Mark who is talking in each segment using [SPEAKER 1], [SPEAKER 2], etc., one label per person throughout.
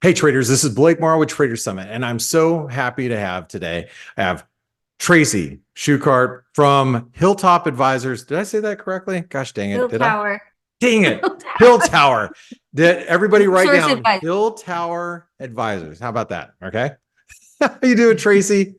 [SPEAKER 1] Hey traders, this is Blake Morrow with Trader Summit, and I'm so happy to have today. I have Tracy Shuchart from Hilltop Advisors. Did I say that correctly? Gosh dang it. Did I?
[SPEAKER 2] Hilltower.
[SPEAKER 1] Dang it. Hilltower. Did everybody write
[SPEAKER 2] Source
[SPEAKER 1] down
[SPEAKER 2] advice.
[SPEAKER 1] Hilltower Advisors? How about that? Okay. How you doing, Tracy?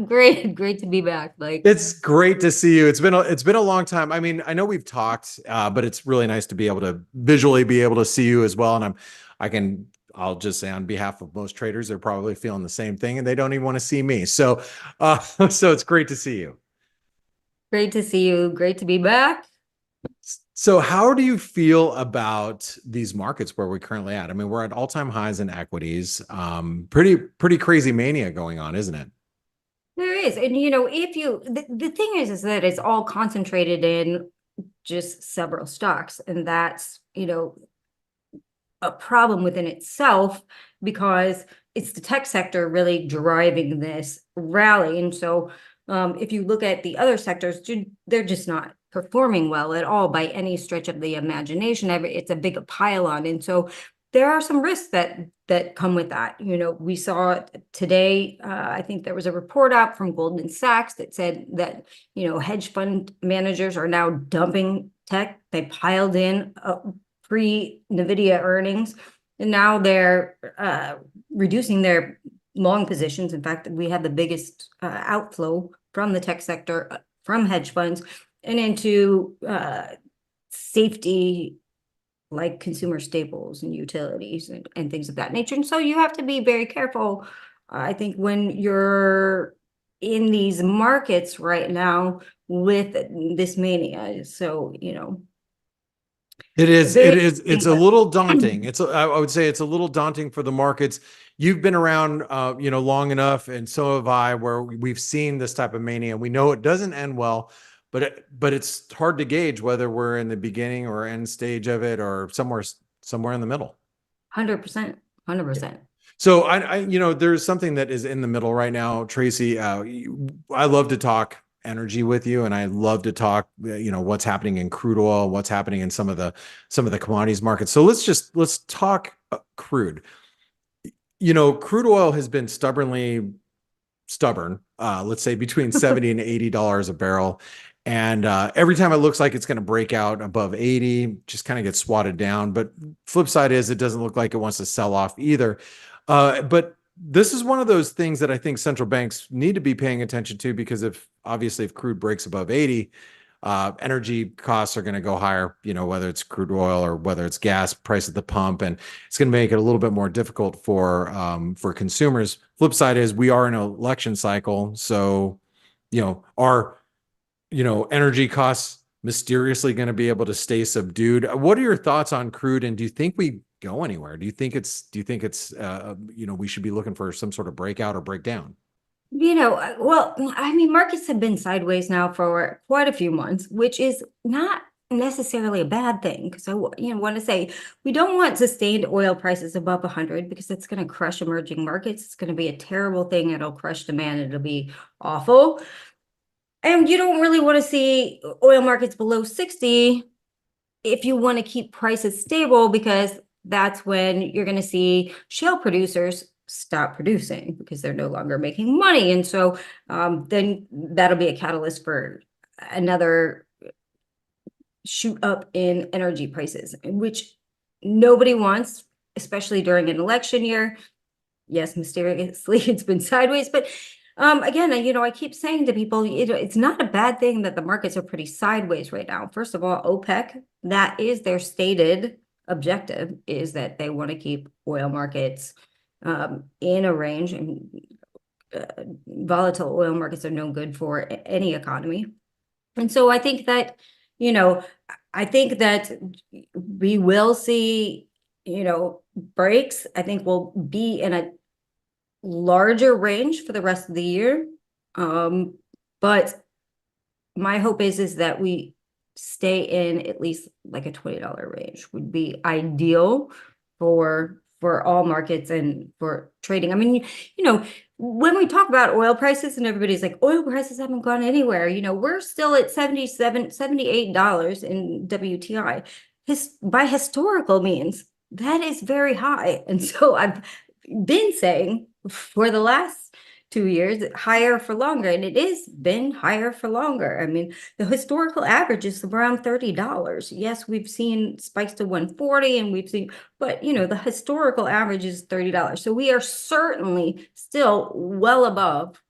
[SPEAKER 2] Great to be back. Like,
[SPEAKER 1] It's great to see you. It's been a long time. I mean, I know we've talked, but it's really nice to be able to visually be able to see you as well. And I'll just say on behalf of most traders, they're probably feeling the same thing, and they don't even want to see me. So, so it's great to see you.
[SPEAKER 2] great to see you. Great to be back.
[SPEAKER 1] So, how do you feel about these markets where we're currently at? I mean, we're at all-time highs in equities. Pretty crazy mania going on, isn't it?
[SPEAKER 2] There is. And, if the thing is that it's all concentrated in just several stocks. And that's, a problem within itself because it's the tech sector really driving this rally. And so if you look at the other sectors, they're just not performing well at all by any stretch of the imagination. It's a big pile-on. And so there are some risks that come with that. We saw today, I think there was a report out from Goldman Sachs that said that, hedge fund managers are now dumping tech. They piled in pre-NVIDIA earnings, and now they're reducing their long positions. In fact, we had the biggest outflow from the tech sector, from hedge funds, and into safety like consumer staples and utilities and things of that nature. And so you have to be very careful, I think, when you're in these markets right now with this mania. So,
[SPEAKER 1] It's a little daunting. I would say it's a little daunting for the markets. You've been around, long enough, and so have I, where we've seen this type of mania. We know it doesn't end well, but it's hard to gauge whether we're in the beginning or end stage of it, or somewhere in the middle.
[SPEAKER 2] 100%.
[SPEAKER 1] So there's something that is in the middle right now, Tracy. I love to talk energy with you, and I love to talk, what's happening in crude oil, what's happening in some of the commodities markets. So let's talk crude. Crude oil has been stubborn, let's say between 70 and $80 a barrel. And every time it looks like it's going to break out above 80, just kind of gets swatted down. But flip side is it doesn't look like it wants to sell off either. But this is one of those things that I think central banks need to be paying attention to, because if crude breaks above 80, energy costs are going to go higher, whether it's crude oil or whether it's gas price at the pump, and it's going to make it a little bit more difficult for consumers. Flip side is we are in an election cycle. So, are energy costs mysteriously going to be able to stay subdued? What are your thoughts on crude, and do you think we go anywhere? Do you think it's we should be looking for some sort of breakout or breakdown?
[SPEAKER 2] Well, I mean, markets have been sideways now for quite a few months, which is not necessarily a bad thing. Because I want to say we don't want sustained oil prices above 100, because that's going to crush emerging markets. It's going to be a terrible thing. It'll crush demand. It'll be awful. And you don't really want to see oil markets below 60 if you want to keep prices stable, because that's when you're going to see shale producers stop producing because they're no longer making money. And so then that'll be a catalyst for another shoot up in energy prices, which nobody wants, especially during an election year. Yes, mysteriously, it's been sideways, but again, I keep saying to people, it's not a bad thing that the markets are pretty sideways right now. First of all, OPEC, that is their stated objective, is that they want to keep oil markets in a range, and volatile oil markets are no good for any economy. And so I think that, we will see, breaks. I think we'll be in a larger range for the rest of the year. But my hope is that we stay in at least like a $20 range would be ideal for all markets and for trading. I mean, when we talk about oil prices and everybody's like, oil prices haven't gone anywhere, we're still at $78 in WTI. By historical means, that is very high. And so I've been saying for the last 2 years, higher for longer, and it is been higher for longer. I mean, the historical average is around $30. Yes, we've seen spikes to 140 and we've seen, but the historical average is $30. So we are certainly still well above,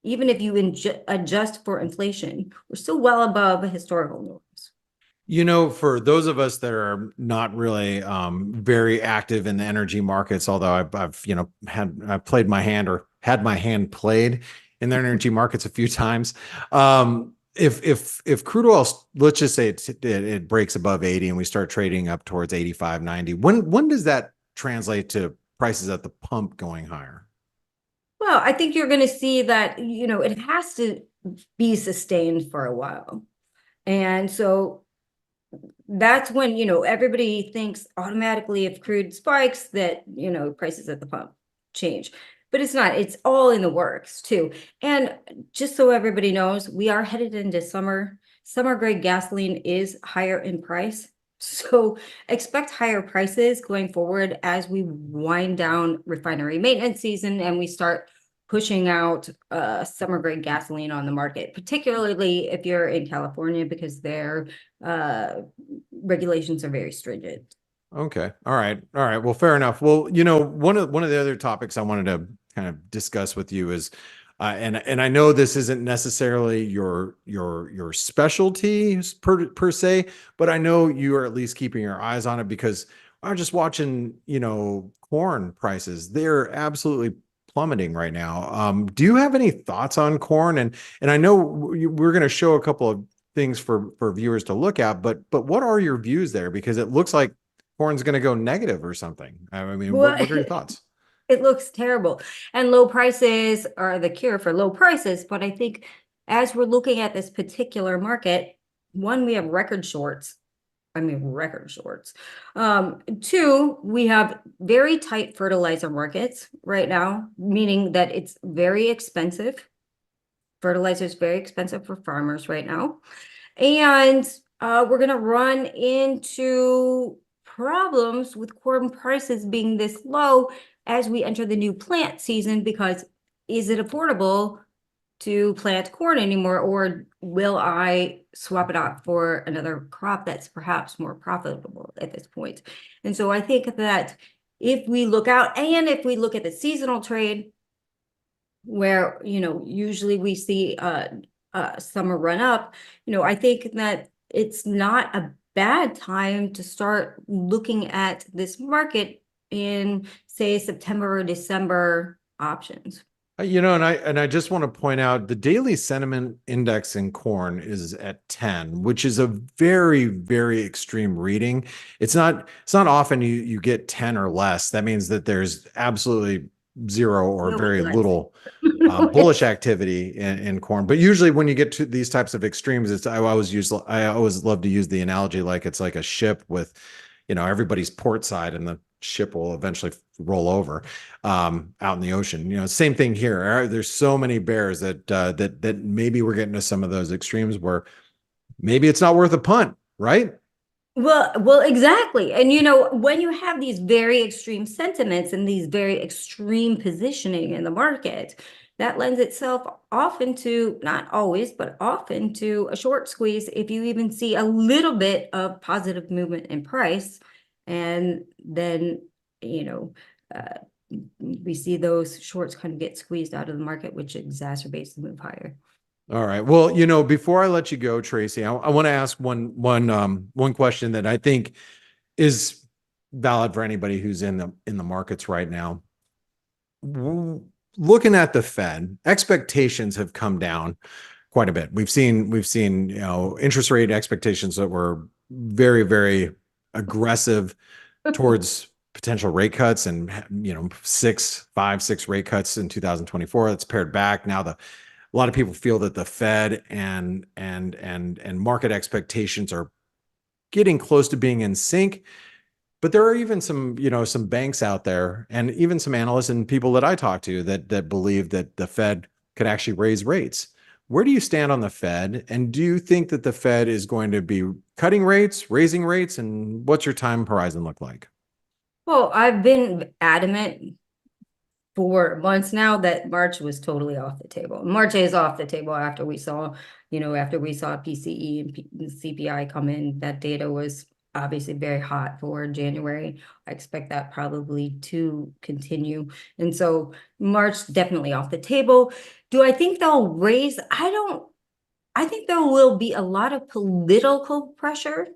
[SPEAKER 2] even if you adjust for inflation, we're still well above historical norms.
[SPEAKER 1] For those of us that are not really very active in the energy markets, although I've played my hand or had my hand played in the energy markets a few times. If crude oil, let's just say it breaks above 80 and we start trading up towards 85, 90, when does that translate to prices at the pump going higher?
[SPEAKER 2] Well, I think you're going to see that, it has to be sustained for a while. And so that's when, everybody thinks automatically if crude spikes that, prices at the pump change. But it's not. It's all in the works too. And just so everybody knows, we are headed into summer. Summer grade gasoline is higher in price. So expect higher prices going forward as we wind down refinery maintenance season and we start pushing out summer grade gasoline on the market, particularly if you're in California, because their regulations are very stringent.
[SPEAKER 1] Okay. All right. Well, fair enough. Well, one of the other topics I wanted to kind of discuss with you is, and I know this isn't necessarily your specialty per se, but I know you are at least keeping your eyes on it because I'm just watching, corn prices. They're absolutely plummeting right now. Do you have any thoughts on corn? And I know we're going to show a couple of things for viewers to look at, but what are your views there? Because it looks like corn's going to go negative or something. I mean,
[SPEAKER 2] Well,
[SPEAKER 1] what are your thoughts?
[SPEAKER 2] it looks terrible. And low prices are the cure for low prices. But I think as we're looking at this particular market, one, we have record shorts. I mean, record shorts. Two, we have very tight fertilizer markets right now, meaning that it's very expensive. Fertilizer is very expensive for farmers right now. And we're going to run into problems with corn prices being this low as we enter the new plant season, because is it affordable to plant corn anymore, or will I swap it out for another crop that's perhaps more profitable at this point? And so I think that if we look out and if we look at the seasonal trade, where usually we see summer run up, I think that it's not a bad time to start looking at this market in, say, September or December options.
[SPEAKER 1] And I just want to point out the daily sentiment index in corn is at 10, which is a very, very extreme reading. It's not often you get 10 or less. That means that there's absolutely zero or very little bullish activity in corn. But usually when you get to these types of extremes, I always love to use the analogy like it's like a ship with, everybody's port side and the ship will eventually roll over out in the ocean. Same thing here. There's so many bears that maybe we're getting to some of those extremes where maybe it's not worth a punt, right?
[SPEAKER 2] Well, exactly. And when you have these very extreme sentiments and these very extreme positioning in the market, that lends itself often to, not always, but often to a short squeeze if you even see a little bit of positive movement in price. And then, we see those shorts kind of get squeezed out of the market, which exacerbates the move higher.
[SPEAKER 1] All right. Well, before I let you go, Tracy, I want to ask one question that I think is valid for anybody who's in the markets right now. Looking at the Fed, expectations have come down quite a bit. We've seen interest rate expectations that were very, very aggressive towards potential rate cuts, and 5, 6 rate cuts in 2024. That's pared back. Now a lot of people feel that the Fed and market expectations are getting close to being in sync. But there are even some banks out there and even some analysts and people that I talk to that believe that the Fed could actually raise rates. Where do you stand on the Fed? And do you think that the Fed is going to be cutting rates, raising rates? And what's your time horizon look like?
[SPEAKER 2] Well, I've been adamant for months now that March was totally off the table. March is off the table after we saw, after we saw PCE and CPI come in. That data was obviously very hot for January. I expect that probably to continue. And so March definitely off the table. Do I think they'll raise? I think there will be a lot of political pressure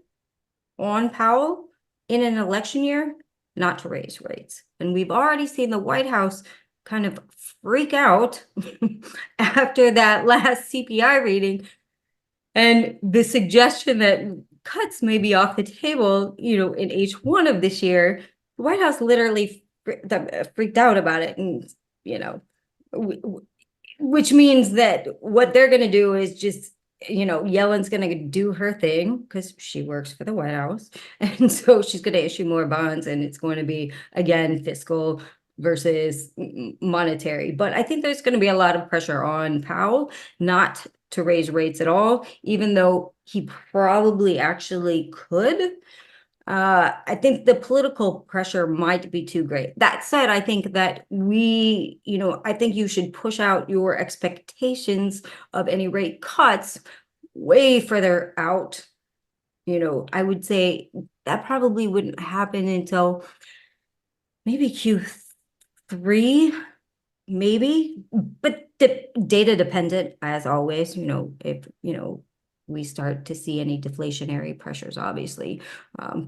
[SPEAKER 2] on Powell in an election year not to raise rates. And we've already seen the White House kind of freak out after that last CPI reading. And the suggestion that cuts may be off the table, in H1 of this year, the White House literally freaked out about it. And, which means that what they're going to do is just Yellen's going to do her thing because she works for the White House. And so she's going to issue more bonds, and it's going to be, again, fiscal versus monetary. But I think there's going to be a lot of pressure on Powell not to raise rates at all, even though he probably actually could. I think the political pressure might be too great. That said, I think that I think you should push out your expectations of any rate cuts way further out. I would say that probably wouldn't happen until maybe Q3, maybe, but data dependent as always. If we start to see any deflationary pressures, obviously,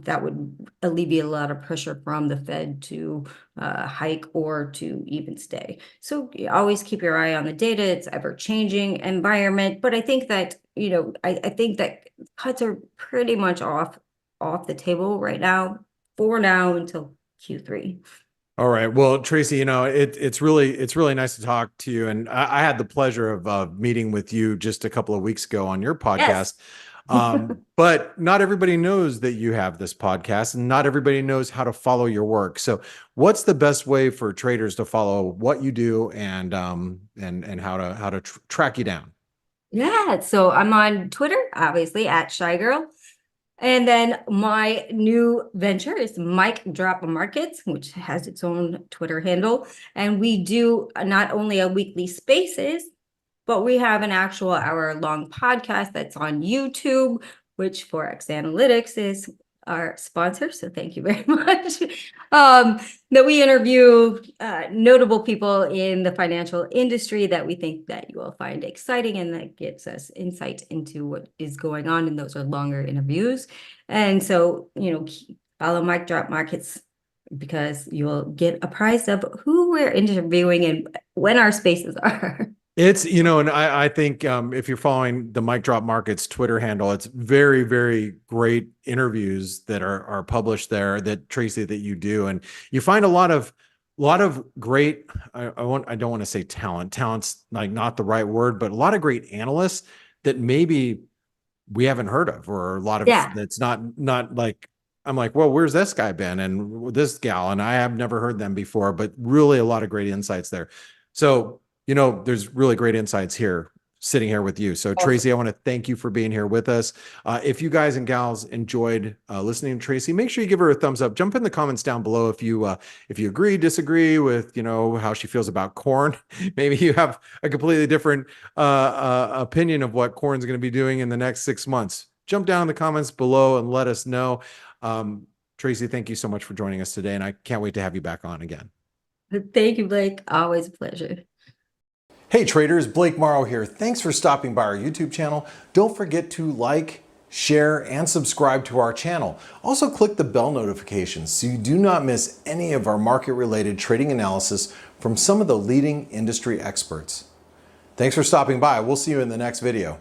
[SPEAKER 2] that would alleviate a lot of pressure from the Fed to hike or to even stay. So always keep your eye on the data. It's ever-changing environment, but I think that I think that cuts are pretty much off the table right now for now until Q3.
[SPEAKER 1] All right. Well, Tracy, it's really nice to talk to you. And I had the pleasure of meeting with you just a couple of weeks ago on your podcast.
[SPEAKER 2] Yes.
[SPEAKER 1] But not everybody knows that you have this podcast, and not everybody knows how to follow your work. So what's the best way for traders to follow what you do and how to track you down?
[SPEAKER 2] Yeah. So I'm on Twitter, obviously, at Shy Girl. And then my new venture is Mic Drop Markets, which has its own Twitter handle. And we do not only a weekly spaces, but we have an actual hour-long podcast that's on YouTube, which Forex Analytics is our sponsor. So thank you very much. That we interview notable people in the financial industry that we think that you will find exciting, and that gives us insight into what is going on. And those are longer interviews. And so, follow Mic Drop Markets because you'll get apprised of who we're interviewing and when our spaces are.
[SPEAKER 1] It's, and I think if you're following the Mic Drop Markets Twitter handle, it's very, very great interviews that are published there that Tracy, that you do. And you find a lot of great, I don't want to say talent's like not the right word, but a lot of great analysts that maybe we haven't heard of, or a lot of that's not like, I'm like, well, where's this guy been? And this gal, and I have never heard them before, but really a lot of great insights there. So, there's really great insights here, sitting here with you. So Tracy, I want to thank you for being here with us. If you guys and gals enjoyed listening to Tracy, make sure you give her a thumbs up. Jump in the comments down below if you agree, disagree with, how she feels about corn. Maybe you have a completely different opinion of what corn's going to be doing in the next 6 months. Jump down in the comments below and let us know. Tracy, thank you so much for joining us today, and I can't wait to have you back on again.
[SPEAKER 2] Thank you, Blake. Always a pleasure.
[SPEAKER 1] Hey traders, Blake Morrow here. Thanks for stopping by our YouTube channel. Don't forget to like, share, and subscribe to our channel. Also click the bell notifications so you do not miss any of our market-related trading analysis from some of the leading industry experts. Thanks for stopping by. We'll see you in the next video.